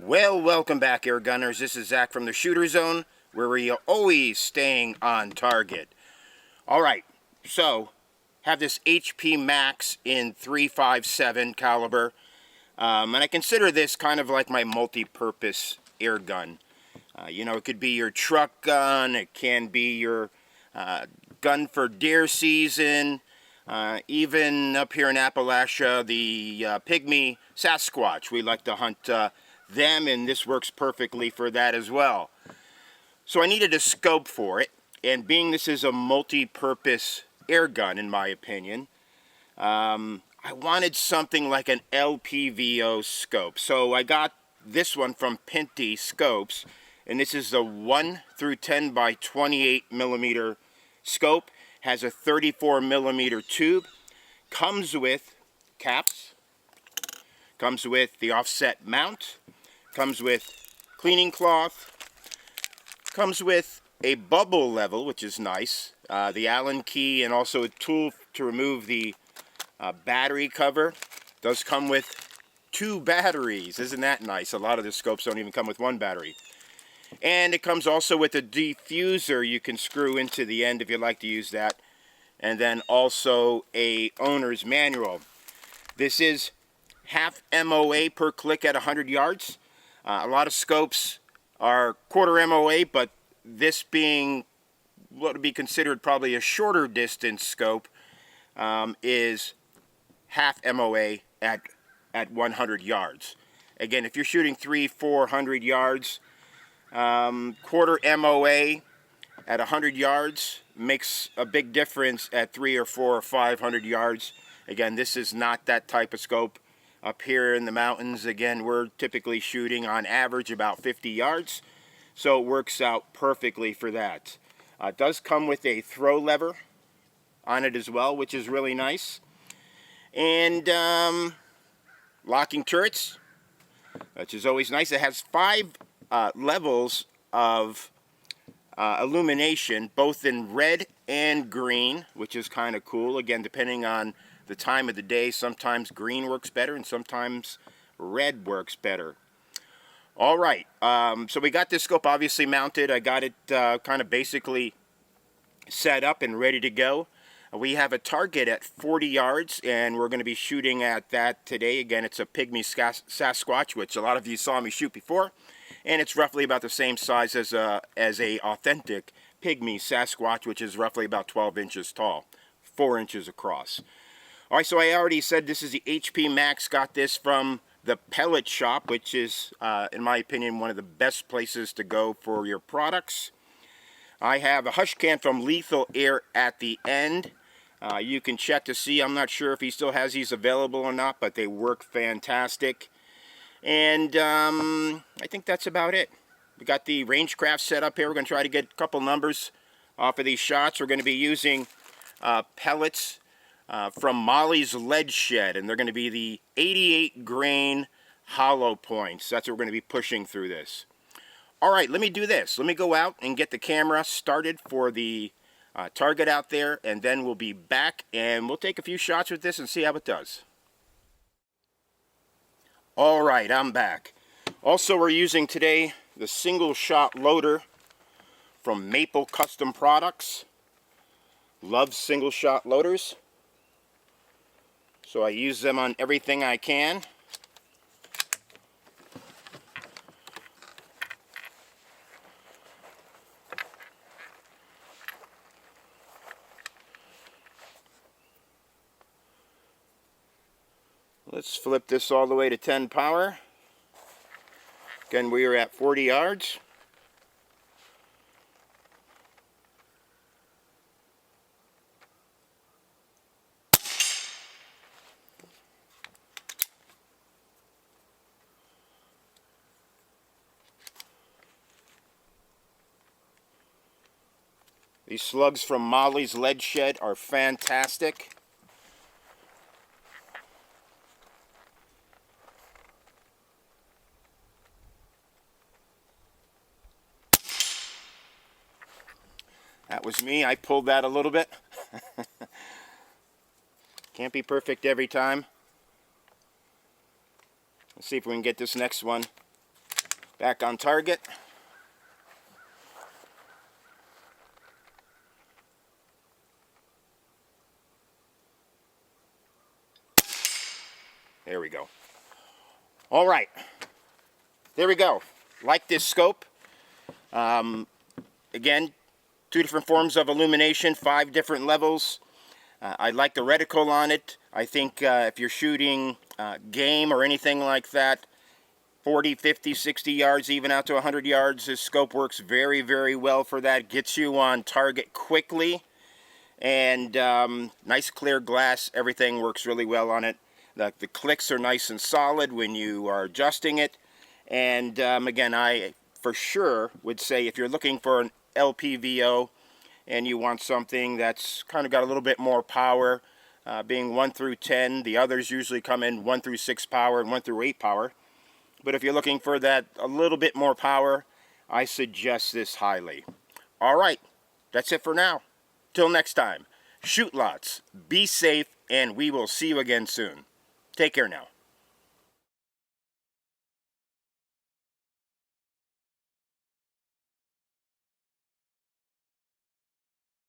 Well, welcome back, Air Gunners. This is Zach from the Shooter Zone, where we are always staying on target. Alright, so, have this HP Max in .357 caliber, and I consider this kind of like my multi-purpose air gun. You know, it could be your truck gun, it can be your gun for deer season, even up here in Appalachia, the pygmy Sasquatch. We like to hunt them, and this works perfectly for that as well. So I needed a scope for it, and being this is a multi-purpose air gun, in my opinion, I wanted something like an LPVO scope. So I got this one from Pinty Scopes, and this is the 1 through 10 by 28 millimeter scope. Has a 34 millimeter tube. Comes with caps. Comes with the offset mount. Comes with cleaning cloth. Comes with a bubble level, which is nice. The Allen key, and also a tool to remove the battery cover. Does come with 2 batteries. Isn't that nice? A lot of the scopes don't even come with 1 battery. And it comes also with a diffuser you can screw into the end if you'd like to use that. And then also a owner's manual. This is half MOA per click at 100 yards. A lot of scopes are quarter MOA, but this being what would be considered probably a shorter distance scope is half MOA at 100 yards. Again, if you're shooting 300-400 yards, quarter MOA at 100 yards makes a big difference at 300 or 400 or 500 yards. Again, this is not that type of scope. Up here in the mountains, again, we're typically shooting on average about 50 yards, so it works out perfectly for that. It does come with a throw lever on it as well, which is really nice. And locking turrets, which is always nice. It has 5 levels of illumination, both in red and green, which is kind of cool. Again, depending on the time of the day, sometimes green works better and sometimes red works better. Alright, so we got this scope obviously mounted. I got it kind of basically set up and ready to go. We have a target at 40 yards, and we're going to be shooting at that today. Again, it's a pygmy Sasquatch, which a lot of you saw me shoot before, and it's roughly about the same size as a authentic pygmy Sasquatch, which is roughly about 12 inches tall, 4 inches across. All right, so I already said this is the HP Max. Got this from the pellet shop, which is, in my opinion, one of the best places to go for your products. I have a hush can from Lethal Air at the end. You can check to see. I'm not sure if he still has these available or not, but they work fantastic. And I think that's about it. We got the Rangecraft set up here. We're going to try to get a couple numbers off of these shots. We're going to be using pellets from Molly's Lead Shed, and they're going to be the 88 grain hollow points. That's what we're going to be pushing through this. Alright, let me do this. Let me go out and get the camera started for the target out there, and then we'll be back and we'll take a few shots with this and see how it does. Alright, I'm back. Also, we're using today the single shot loader from Maple Custom Products. Love single shot loaders, so I use them on everything I can. Let's flip this all the way to 10 power. Again, we are at 40 yards. These slugs from Molly's Lead Shed are fantastic. That was me. I pulled that a little bit. Can't be perfect every time. Let's see if we can get this next one Back on target. There we go. All right. There we go. Like this scope. Again, 2 different forms of illumination, 5 different levels. I like the reticle on it. I think if you're shooting game or anything like that, 40, 50, 60 yards, even out to 100 yards, this scope works very, very well for that. Gets you on target quickly. And nice clear glass. Everything works really well on it. The clicks are nice and solid when you are adjusting it. And again, I for sure would say if you're looking for an LPVO and you want something that's kind of got a little bit more power, being 1 through 10, the others usually come in 1 through 6 power and 1 through 8 power. But if you're looking for that a little bit more power, I suggest this highly. All right, that's it for now. Till next time, shoot lots, be safe, and we will see you again soon. Take care now.